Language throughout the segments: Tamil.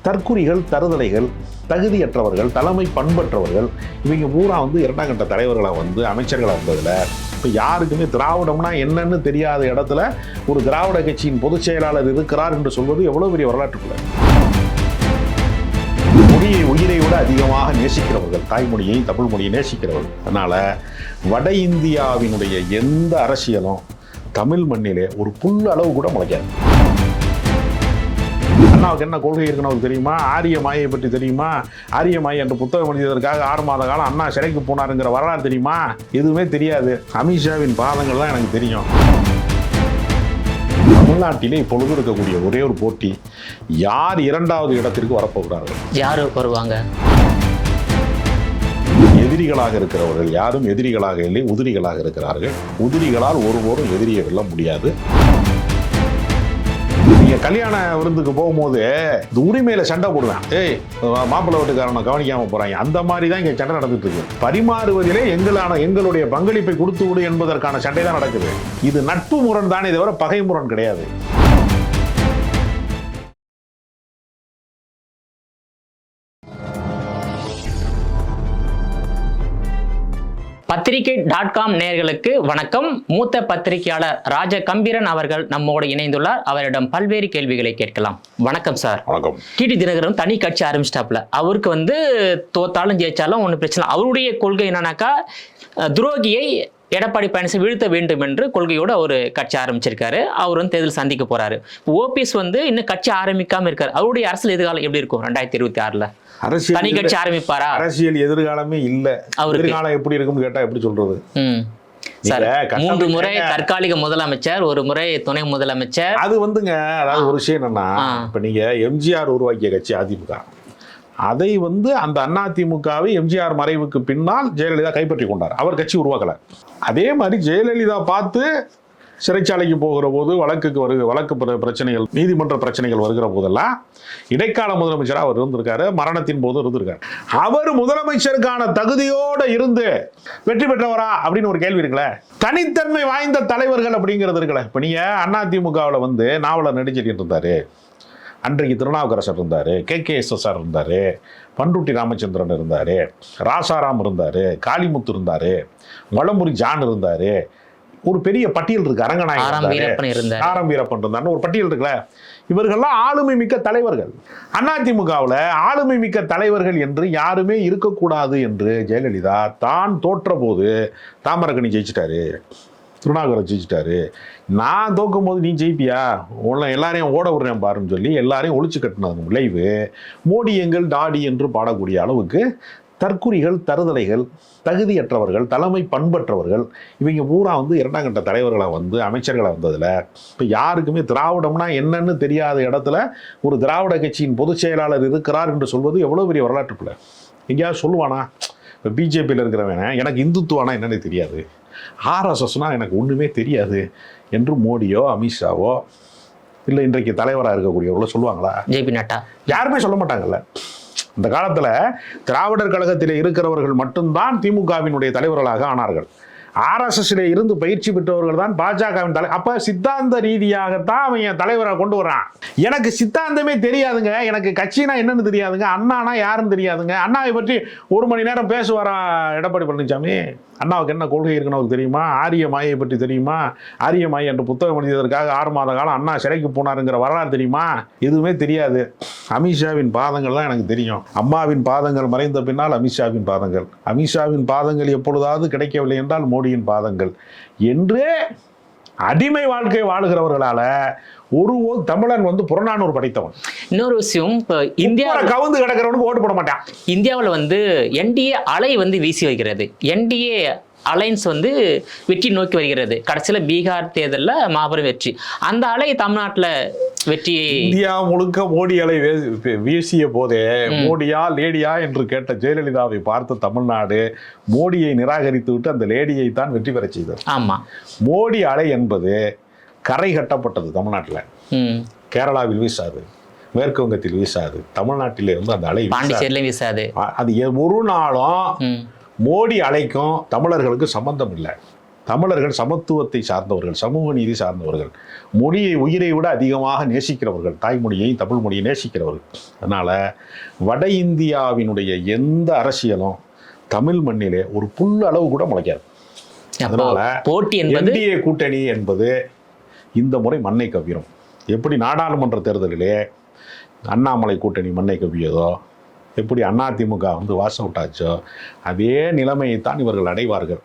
தற்குறிகள், தருதலைகள், தகுதியற்றவர்கள், தலைமை பண்பற்றவர்கள், இவங்க பூரா இரண்டாம் கட்ட தலைவர்களை அமைச்சர்களை வந்ததில் இப்போ யாருக்குமே திராவிடம்னா என்னன்னு தெரியாத இடத்துல ஒரு திராவிட கட்சியின் பொதுச் செயலாளர் இருக்கிறார் என்று சொல்வது எவ்வளவு பெரிய வரலாற்றுக்குள்ள. மொழியை உயிரை விட அதிகமாக நேசிக்கிறவர்கள், தாய்மொழியை, தமிழ் மொழியை நேசிக்கிறவர்கள். அதனால வட இந்தியாவினுடைய எந்த அரசியலும் தமிழ் மண்ணிலே ஒரு புல் அளவு கூட முளைக்காது. அண்ணாவுக்கு என்ன கொள்கை இருக்குன்னு அவருக்கு தெரியுமா? ஆரிய மாயை பற்றி தெரியுமா? ஆரிய மாயை என்ற புத்தகம் எழுதியதற்காக 6 மாத காலம் அண்ணா சிறைக்கு போனாருங்கிற வரலாறு தெரியுமா? எதுவுமே தெரியாது. அமித்ஷாவின் பாதங்கள் தான் எனக்கு தெரியும். தமிழ்நாட்டிலே இப்பொழுது இருக்கக்கூடிய ஒரே ஒரு போட்டி, யார் 2வது இடத்திற்கு வரப்போகிறார்கள்? யாரு வருவாங்க? எதிரிகளாக இருக்கிறவர்கள் யாரும் எதிரிகளாக இல்லை, உதிரிகளாக இருக்கிறார்கள். உதிரிகளால் ஒருபோதும் எதிரியை வெல்ல முடியாது. நீங்க கல்யாண விருந்துக்கு போகும்போது இந்த உரிமையில சண்டை போடுவேன், மாப்பிள்ளை வீட்டுக்காரனை கவனிக்காம போறாங்க, அந்த மாதிரி தான் இங்க சண்டை நடந்துட்டு இருக்கு. பரிமாறுவதிலே எங்களுடைய பங்களிப்பை கொடுத்து விடு என்பதற்கான சண்டை தான் நடக்குது. இது நட்பு முரண் தானே தவிர பகை முரண் கிடையாது. பத்திரிகை.com நேயர்களுக்கு வணக்கம். மூத்த பத்திரிகையாளர் ராஜ கம்பீரன் அவர்கள் நம்மோடு இணைந்துள்ளார். அவரிடம் பல்வேறு கேள்விகளை கேட்கலாம். வணக்கம் சார். வணக்கம். டிடி தினகரன் தனி கட்சி ஆரம்பிச்சிட்டாப்ல. அவருக்கு தோத்தாலும் ஜெயிச்சாலும் ஒன்றும் பிரச்சனை. அவருடைய கொள்கை என்னன்னாக்கா, துரோகியை எடப்பாடி பழனிசாமி வீழ்த்த வேண்டும் என்று கொள்கையோடு அவர் கட்சி ஆரம்பிச்சிருக்காரு. அவர் தேர்தல் சந்திக்க போறாரு. ஓபிஎஸ் இன்னும் கட்சி ஆரம்பிக்காம இருக்காரு. அவருடைய அரசியல் எதிர்காலம் எப்படி இருக்கும் 2026ல? தனி கட்சி ஆரம்பிப்பாரா? அரசியல் எதிர்காலமே இல்ல. எதிர்காலம் எப்படி இருக்கும்னு கேட்டா எப்படி சொல்றது? 3 முறை தற்காலிக முதலமைச்சர், 1 முறை துணை முதலமைச்சர். அது அதாவது ஒரு விஷயம் என்னன்னா, இப்ப நீங்க எம்ஜிஆர் உருவாக்கிய கட்சி அதிமுக, அதை அந்த அதிமுகவை எம்ஜிஆர் மறைவுக்கு பின்னால் ஜெயலலிதா கைப்பற்றி கொண்டார். அவர் கட்சி உருவாக்கல. அதே மாதிரி ஜெயலலிதா பார்த்து சிறைச்சாலைக்கு போகிற போது வழக்கு பிரச்சனைகள், நீதிமன்ற பிரச்சனைகள் வருகிற போதெல்லாம் இடைக்கால முதலமைச்சராக அவர் இருந்திருக்காரு. மரணத்தின் போது இருந்திருக்காரு. அவர் முதலமைச்சருக்கான தகுதியோடு இருந்து வெற்றி பெற்றவரா அப்படின்னு ஒரு கேள்வி இருக்குல்ல. தனித்தன்மை வாய்ந்த தலைவர்கள் அப்படிங்கிறது இருக்குல்ல. இப்ப நீங்க அதிமுகவில் நாவலர் நெடுஞ்செழியன் இருந்தாரு, அன்றைக்கு திருநாவுக்கரசர் இருந்தார், KKSSR இருந்தார், பண்ருட்டி ராமச்சந்திரன் இருந்தார், ராசாராம் இருந்தார், காளிமுத்து இருந்தார், வளமுரி ஜான் இருந்தார். ஒரு பெரிய பட்டியல் இருக்கு. அரங்கநாயகன், ஆரம் வீரப்பன் இருந்தார், ஒரு பட்டியல் இருக்குல்ல. இவர்கள்லாம் ஆளுமை மிக்க தலைவர்கள். அதிமுகவில் ஆளுமை மிக்க தலைவர்கள் என்று யாருமே இருக்கக்கூடாது என்று ஜெயலலிதா தான் தோற்ற போது தாமரக்கணி ஜெயிச்சிட்டாரு, திருநாகரன் ஜெயிச்சிட்டாரு. நான் தோக்கும் போது நீ ஜெயிப்பியா, உன்னை எல்லாரையும் ஓட விடுறேன் பாருன்னு சொல்லி எல்லாரையும் ஒழிச்சு கட்டினது விளைவு மோடி எங்கள் டாடி என்று பாடக்கூடிய அளவுக்கு தற்குறிகள், தருதலைகள், தகுதியற்றவர்கள், தலைமை பண்பற்றவர்கள், இவங்க பூரா 2ஆம் கட்ட தலைவர்களை அமைச்சர்களை வந்ததில் இப்போ யாருக்குமே திராவிடம்னா என்னன்னு தெரியாத இடத்துல ஒரு திராவிட கட்சியின் பொதுச் செயலாளர் இருக்கிறார் என்று சொல்வது எவ்வளோ பெரிய வரலாற்றுக்குள்ள. எங்கேயாவது சொல்லுவானா? இப்போ பிஜேபியில் இருக்கிறவன எனக்கு இந்துத்துவானா என்னன்னு தெரியாது, RSSனா எனக்கு ஒன்றுமே தெரியாது என்று மோடியோ அமித்ஷாவோ இல்லை இன்றைக்கு தலைவராக இருக்கக்கூடியவர்களோ சொல்லுவாங்களா? JP நட்டா யாருமே சொல்ல மாட்டாங்கல்ல. இந்த காலத்தில் திராவிடர் கழகத்தில் இருக்கிறவர்கள் மட்டும்தான் திமுகவினுடைய தலைவர்களாக ஆனார்கள். RSSல இருந்து பயிற்சி பெற்றவர்கள் தான் பாஜகவின் தலை. அப்ப சித்தாந்த ரீதியாகத்தான் அவங்க தலைவரை கொண்டு வர்றான். எனக்கு சித்தாந்தமே தெரியாதுங்க, எனக்கு கட்சினா என்னன்னு தெரியாதுங்க, அண்ணானா யாருன்னு தெரியாதுங்க. அண்ணாவை பற்றி 1 மணி நேரம் பேசுவாரா எடப்பாடி பழனிசாமி? அண்ணாவுக்கு என்ன கொள்கை இருக்குன்னு அவருக்கு தெரியுமா? ஆரிய மாயை பற்றி தெரியுமா? ஆரிய மாயை என்ற புத்தகம் எழுதியதற்காக 6 மாத காலம் அண்ணா சிறைக்கு போனாருங்கிற வரலாறு தெரியுமா? எதுவுமே தெரியாது. அமித்ஷாவின் பாதங்கள் தான் எனக்கு தெரியும். அம்மாவின் பாதங்கள் மறைந்த பின்னால் அமித்ஷாவின் பாதங்கள், அமித்ஷாவின் பாதங்கள் எப்பொழுதாவது கிடைக்கவில்லை என்றால் மோடியின் பாதங்கள் என்று அடிமை வாழ்க்கை வாழுகிறவர்களால ஒரு தமிழன் புறநானூறு படைத்தவன். இன்னொரு விஷயம், இந்தியாவில் கவுந்து கிடக்கிறவனுக்கு ஓட்டு போட மாட்டான். இந்தியாவில் NDA அலை வீசி வைக்கிறது. NDA அலைன்ஸ் வெற்றி நோக்கி வருகிறது. கடைசியில் பீகார் தேர்தலில் மாபெரும் வெற்றி. அந்த அலை தமிழ்நாட்டில் வெற்றி. இந்தியா முழுக்க மோடி அலை வீசிய போதே மோடியா லேடியா என்று கேட்ட ஜெயலலிதாவை பார்த்த தமிழ்நாடு மோடியை நிராகரித்து விட்டு அந்த லேடியை தான் வெற்றி பெற செய்தது. ஆமா, மோடி அலை என்பது கரை கட்டப்பட்டது. தமிழ்நாட்டில் கேரளாவில் வீசாது, மேற்கு வங்கத்தில் வீசாது, தமிழ்நாட்டிலே அந்த அலை பாண்டிச்சேரியில வீசாது. அது ஒரு நாளும் மோடி அலைக்கும் தமிழர்களுக்கு சம்பந்தம் இல்லை. தமிழர்கள் சமத்துவத்தை சார்ந்தவர்கள், சமூக நீதி சார்ந்தவர்கள், மொழியை உயிரை விட அதிகமாக நேசிக்கிறவர்கள், தாய்மொழியை தமிழ் மொழியை நேசிக்கிறவர்கள். அதனால் வட இந்தியாவினுடைய எந்த அரசியலும் தமிழ் மண்ணிலே ஒரு புல் அளவு கூட முளைக்காது. அதனால போட்டி என்பது NDA கூட்டணி என்பது இந்த முறை மண்ணை கவ்விரும். எப்படி நாடாளுமன்ற தேர்தலிலே அண்ணாமலை கூட்டணி மண்ணை கவ்வியதோ, எப்படி அதிமுக வாஷ் அவுட் ஆச்சோ, அதே நிலைமையைத்தான் இவர்கள் அடைவார்கள்.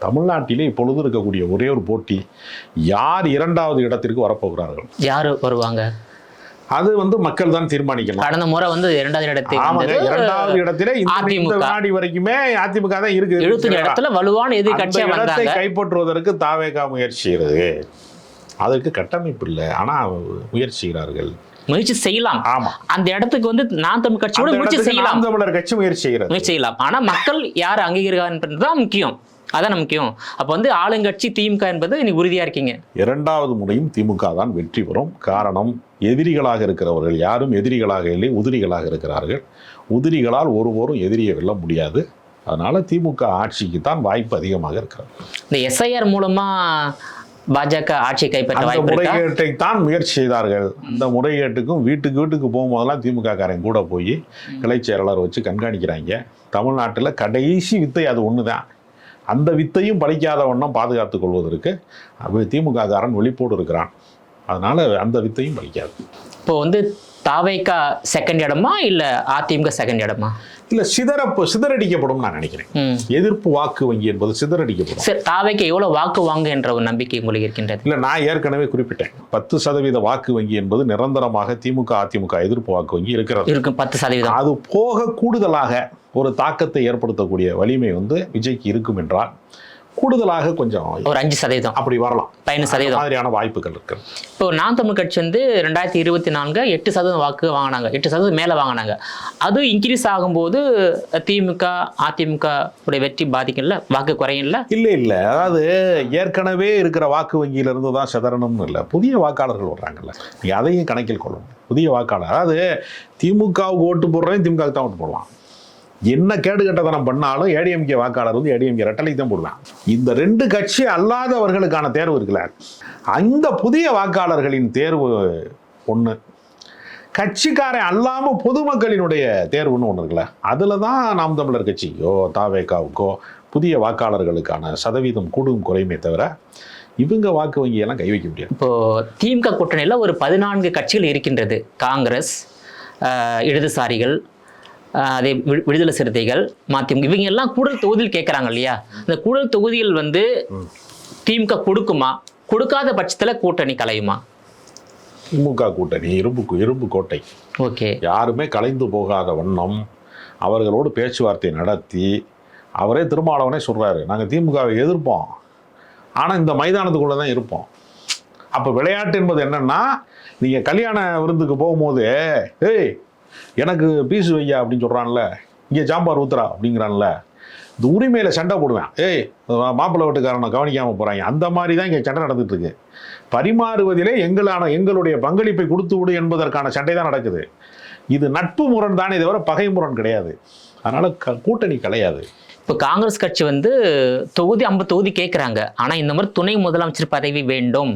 தமிழ்நாட்டிலே இப்பொழுது இருக்கக்கூடிய ஒரே ஒரு போட்டி, யார் 2வது இடத்திற்கு வரப்போகிறார்கள், யார் வருவாங்க, அது மக்கள் தான் தீர்மானிக்கணும். கடந்த முறை 2வது இடத்தில் 2வது இடத்திலே இந்த வினாடி வரைக்குமே அதிமுக தான் இருக்கு. 70 இடத்துல வலுவான எதிர்க்கட்சியா வந்தாங்க. கைப்பற்றுவதற்கு தாவேகா முயற்சி செய்கிறது. அதற்கு கட்டமைப்பு இல்லை, ஆனா முயற்சிக்கிறார்கள், முயற்சி செய்யலாம். ஆமா, அந்த இடத்துக்கு நாம் தமிழ் கட்சியோட முயற்சி செய்யலாம், நாம் தமிழர் கட்சி முயற்சி செய்யலாம். ஆனா மக்கள் யார் அங்கீகரிக்கிறார் முக்கியம், அதான் முக்கியம். அப்ப ஆளுங்கட்சி திமுக என்பது நீ உறுதியா இருக்கீங்க. 2வது முறையும் திமுக தான் வெற்றி பெறும். காரணம், எதிரிகளாக இருக்கிறவர்கள் யாரும் எதிரிகளாக இல்லை, உதிரிகளாக இருக்கிறார்கள். உதிரிகளால் ஒருவரும் எதிரியை வெல்ல முடியாது. அதனால திமுக ஆட்சிக்கு தான் வாய்ப்பு அதிகமாக இருக்கிறது. இந்த SIR மூலமா பாஜக ஆட்சி கைப்பற்ற வாய்ப்பு இருக்கா? முறைகேட்டை தான் முயற்சி செய்தார்கள். அந்த முறைகேட்டுக்கும் வீட்டுக்கு போகும்போதெல்லாம் திமுக காரன் கூட போய் கிளை செயலாளர் வச்சு கண்காணிக்கிறாங்க. தமிழ்நாட்டில் கடைசி வித்தை அது ஒண்ணுதான். அந்த வித்தையும் பலிக்காத வண்ணம் பாதுகாத்துக் கொள்வதற்கு திமுக காரன் வெளிப்போடு இருக்கிறான். அதனால அந்த வித்தையும் பலிக்காது. இப்போ தாவேகா செகண்ட் இடமா இல்ல அதிமுக செகண்ட் இடமா? இல்ல, சிதறடிக்கப்படும் நான் நினைக்கிறேன். எதிர்ப்பு வாக்கு வங்கி என்பது சிதறடிக்கப்படும். தாவேகா எவ்வளவு வாக்கு வாங்க என்ற ஒரு நம்பிக்கை உங்களுக்கு இருக்கின்றது? இல்ல, நான் ஏற்கனவே குறிப்பிட்டேன், 10% வாக்கு வங்கி என்பது நிரந்தரமாக திமுக அதிமுக எதிர்ப்பு வாக்கு வங்கி இருக்கிறது. 10%. அது போக கூடுதலாக ஒரு தாக்கத்தை ஏற்படுத்தக்கூடிய வலிமை விஜய்க்கு இருக்கும் என்றால் கூடுதலாக கொஞ்சம் ஒரு 5% அப்படி வரலாம், 15% மாதிரியான வாய்ப்புகள் இருக்கு. இப்போ நாம் தமிழ் கட்சி 2024 8% வாக்கு வாங்கினாங்க, 8% மேல வாங்கினாங்க. அது இன்க்ரீஸ் ஆகும்போது திமுக அதிமுக உடைய வெற்றி பாதிக்கல, வாக்கு குறையும் இல்ல? இல்ல, அதாவது ஏற்கனவே இருக்கிற வாக்கு வங்கியில இருந்து தான் சிதறணும்னு இல்லை, புதிய வாக்காளர்கள் வர்றாங்கல்ல, நீங்க அதையும் கணக்கில் கொள்ளணும். புதிய வாக்காளர், அதாவது திமுகவுக்கு ஓட்டு போடுறேன், திமுகவுக்கு தான் ஓட்டு போடலாம். என்ன கேடு கட்டதனம் பண்ணாலும் ADMK வாக்காளர் ADMK ரெட்டலை தான் போடுவேன். இந்த 2 கட்சி அல்லாதவர்களுக்கான தேர்வு இருக்குல்ல, அந்த புதிய வாக்காளர்களின் தேர்வு ஒன்று, கட்சிக்காரன் அல்லாம பொதுமக்களினுடைய தேர்வுன்னு ஒன்று இருக்குல்ல, அதுல தான் நாம் தமிழர் கட்சிக்கோ தாவேகாவுக்கோ புதிய வாக்காளர்களுக்கான சதவீதம் கூடும் குறையுமே தவிர இவங்க வாக்கு வங்கியெல்லாம் கை வைக்க முடியாது. இப்போ திமுக கூட்டணியில ஒரு 14 கட்சிகள் இருக்கின்றது. காங்கிரஸ், இடதுசாரிகள், அதே விடுதலை சிறுத்தைகள், மதிமுக, இவங்க எல்லாம் கூடல் தொகுதியில் கேட்கறாங்க இல்லையா? இந்த கூடல் தொகுதியில் திமுக கொடுக்குமா, கொடுக்காத பட்சத்துல கூட்டணி கலையுமா? திமுக கூட்டணி இரும்பு கோட்டை. ஓகே, யாருமே கலைந்து போகாத வண்ணம் அவர்களோடு பேச்சுவார்த்தை நடத்தி, அவரே திருமாவளவனே சொல்றாரு, நாங்க திமுகவை எதிர்ப்போம், ஆனா இந்த மைதானத்துக்குள்ள தான் இருப்போம். அப்ப விளையாட்டு என்பது என்னன்னா, நீங்க கல்யாண விருந்துக்கு போகும்போது ஏய் எனக்கு பீஸு வையா அப்படின்னு சொல்கிறான்ல, இங்கே சாம்பார் ஊத்துறா அப்படிங்கிறான்ல, இந்த உரிமையில் சண்டை போடுவேன், ஏய் மாப்பிள்ளை வீட்டுக்காரனை கவனிக்காமல் போகிறாங்க, அந்த மாதிரி தான் இங்கே சண்டை நடந்துட்டு இருக்கு. பரிமாறுவதிலே எங்களுடைய பங்களிப்பை கொடுத்து விடு என்பதற்கான சண்டை தான் நடக்குது. இது நட்பு முரண் தானே தவிர பகை முரண் கிடையாது. அதனால கூட்டணி கிடையாது. இப்போ காங்கிரஸ் கட்சி 50 தொகுதி கேட்குறாங்க. ஆனால் இந்த மாதிரி துணை முதலமைச்சர் பதவி வேண்டும்,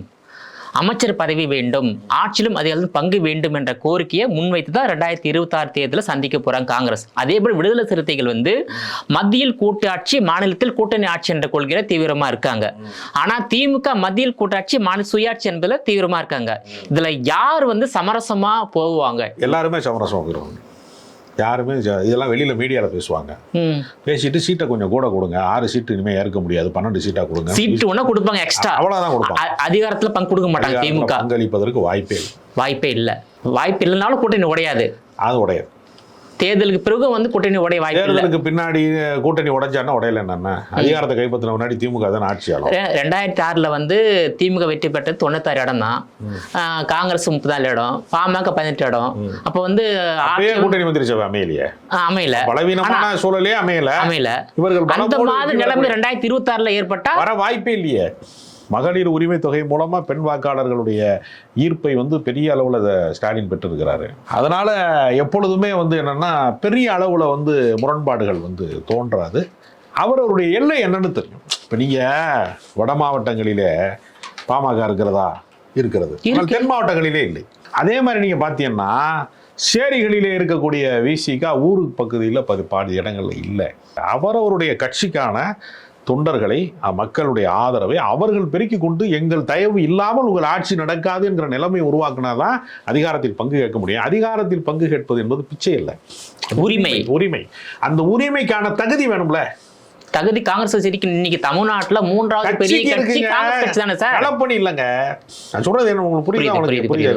அமைச்சர் பதவி வேண்டும், ஆட்சியிலும் அதில் பங்கு வேண்டும் என்ற கோரிக்கையை முன்வைத்து தான் 2026 தேர்தலில் சந்திக்க போறாங்க காங்கிரஸ். அதே போல் விடுதலை சிறுத்தைகள் மத்தியில் கூட்டாட்சி, மாநிலத்தில் கூட்டணி ஆட்சி என்ற கொள்கையில தீவிரமா இருக்காங்க. ஆனா திமுக மத்தியில் கூட்டாட்சி, மாநில சுயாட்சி என்பதுல தீவிரமா இருக்காங்க. இதுல யார் சமரசமா போவாங்க? எல்லாருமே சமரசமா போயிடுவாங்க. யாருமே இதெல்லாம் வெளியில மீடியால பேசுவாங்க, பேசிட்டு சீட்டை கொஞ்சம் கூட கொடுங்க, 6 சீட்டு இனிமே ஏற்க முடியாது, 12 சீட்டா கொடுங்க, சீட்டு ஒண்ணா கொடுப்பாங்க, எக்ஸ்ட்ரா அவ்வளவுதான் கொடுப்பாங்க. அதிகாரத்துல பங்கு கொடுக்க மாட்டாங்க. திமுக பங்களிப்பதற்கு வாய்ப்பே இல்லை. வாய்ப்பு இல்லைனாலும் கூட்டணி உடையாது, அது உடையாது. தேர்தலுக்கு பிறகு கூட்டணி உடைய வாய்ப்பு. தேர்தலுக்கு பின்னாடி கூட்டணி உடைஞ்சான்னா உடையல என்ன, அதிகாரத்தை கைப்பற்றின முன்னாடி திமுக தான் ஆட்சி ஆளும். 2006 திமுக வெற்றி பெற்றது 96 இடம் தான், காங்கிரஸ் 34 இடம், பாமக 18 இடம். அப்ப கூட்டணி வந்துருச்சு, அமையல, பலவீனமான சூழலே அமையல. இவர்கள் அந்த மாதிரி நிலைமை 2026 ஏற்பட்டா வர வாய்ப்பே இல்லையே. மகளிர் உரிமை தொகை மூலமா பெண் வாக்காளர்களுடைய ஈர்ப்பை பெரிய அளவுல ஸ்டாலின் பெற்றிருக்கிறாரு. அதனால எப்பொழுதுமே என்னன்னா பெரிய அளவுல முரண்பாடுகள் தோன்றாது. அவருடைய எல்லை என்னன்னு தெரியும். இப்போ நீங்கள் வட மாவட்டங்களிலே பாமக இருக்கிறதா? இருக்கிறது. ஆனால் தென் மாவட்டங்களிலே இல்லை. அதே மாதிரி நீங்கள் பார்த்தீங்கன்னா சேரிகளிலே இருக்கக்கூடிய விசிகா ஊருக்கு பகுதியில் பாதி இடங்கள்ல இல்லை. அவரவருடைய கட்சிக்கான தொண்டர்களை, மக்களுடைய ஆதரவை அவர்கள் பெருக்கி கொண்டு எங்கள் தயவு இல்லாமல் உங்கள் ஆட்சி நடக்காது என்கிற நிலைமை உருவாக்குனாதான் அதிகாரத்தில் பங்கு கேட்க முடியும். அதிகாரத்தில் பங்கு கேட்பது என்பது பிச்சை இல்லை, உரிமை. அந்த உரிமைக்கான தகுதி வேணும்ல. தகுதி காங்கிரஸ் கட்சிக்கு இன்னைக்கு தமிழ்நாட்டுல 3வது பெரிய கட்சி காங்கிரஸ் கட்சி தானே சார். களப்பணி இல்லைங்க. நான் சொல்றது என்ன உங்களுக்கு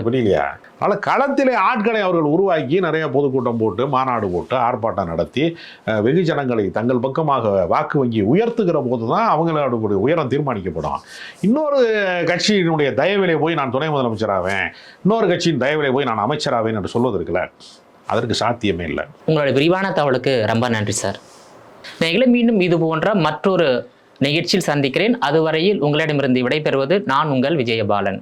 புரியலையா? அதனால களத்திலே ஆட்களை அவர்கள் உருவாக்கி நிறைய பொதுக்கூட்டம் போட்டு, மாநாடு போட்டு, ஆர்ப்பாட்டம் நடத்தி வெகுஜனங்களை தங்கள் பக்கமாக வாக்கு வங்கி உயர்த்துகிற போதுதான் அவங்களோட உயரம் தீர்மானிக்கப்படும். இன்னொரு கட்சியினுடைய தயவிலே போய் நான் துணை முதலமைச்சராவேன், இன்னொரு கட்சியின் தயவிலே போய் நான் அமைச்சராவேன் என்று சொல்வது இருக்குல்ல, அதற்கு சாத்தியமே இல்லை. உங்களுடைய விரிவான தகவலுக்கு ரொம்ப நன்றி சார். நீங்களே மீண்டும் இது போன்ற மற்றொரு நிகழ்ச்சியில் சந்திக்கிறேன். அதுவரையில் உங்களிடமிருந்து விடைபெறுவது நான் உங்கள் விஜயபாலன்.